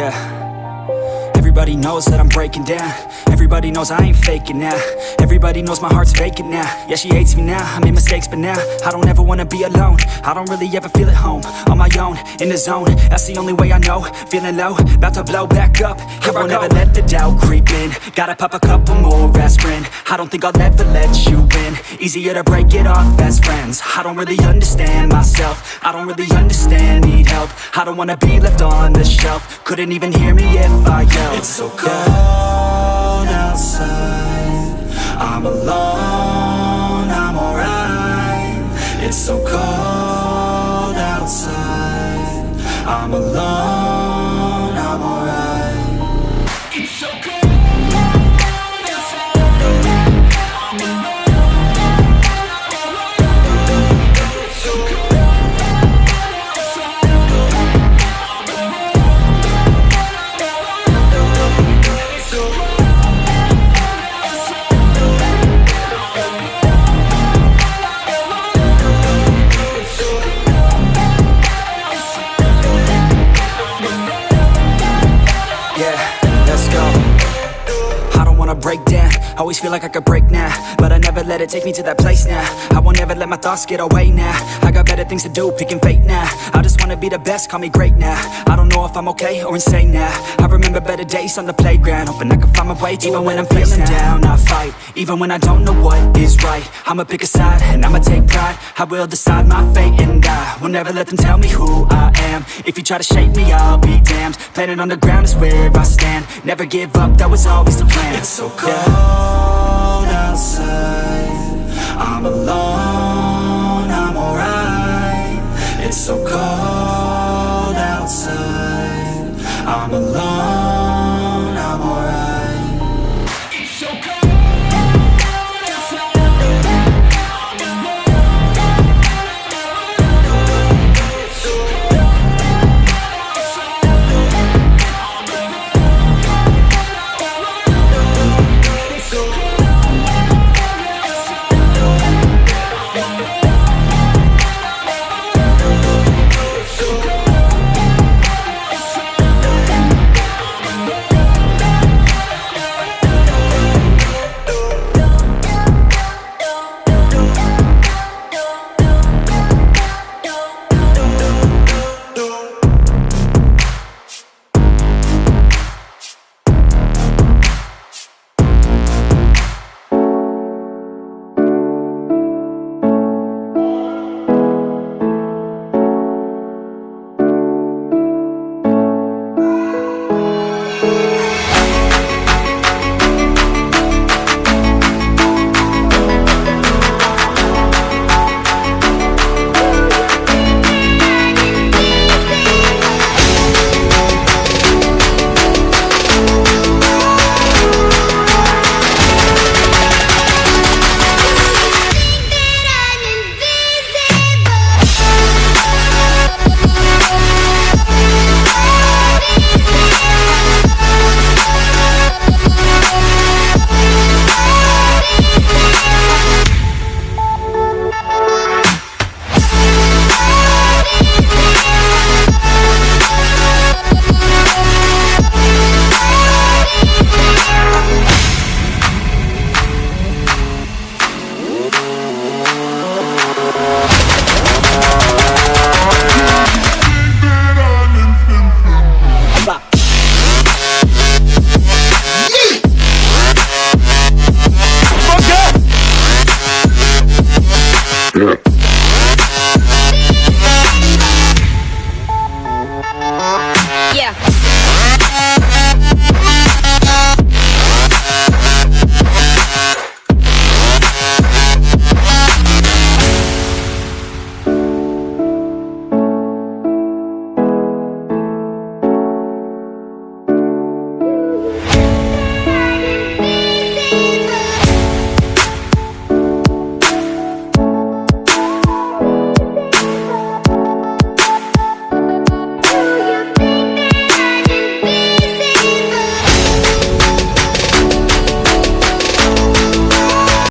Yeah. Everybody knows that I'm breaking down. Everybody knows I ain't faking now. Everybody knows my heart's vacant now. Yeah, she hates me now, I made mistakes but now I don't ever wanna be alone. I don't really ever feel at home. On my own, in the zone, that's the only way I know. Feeling low, about to blow back up. Here I won't ever let the doubt creep in. Gotta pop a couple more aspirin. I don't think I'll ever let you in. Easier to break it off best friends. I don't really understand myself. I don't really understand, need help. I don't wanna be left on the shelf. Couldn't even hear me if I yelled. It's so cold outside, I'm alone, I'm alright. It's so cold outside, I'm alone, I'm alright. It's so cold. Break down, always feel like I could break now, but I never let it take me to that place now. I won't ever let my thoughts get away now. I got better things to do, picking fate now. I just wanna be the best, call me great now. I don't know if I'm okay or insane now. I remember better days on the playground, hoping I can find my way to even when I'm feeling down, I fight. Even when I don't know what is right, I'ma pick a side and I'ma take pride. I will decide my fate and I will never let them tell me who I am. If you try to shape me, I'll be damned. Planet on the ground is where I stand. Never give up, that was always the plan. It's so cold outside, I'm alone, I'm alright. It's so cold outside, I'm alone, I'm alright. It's so cold. Yeah.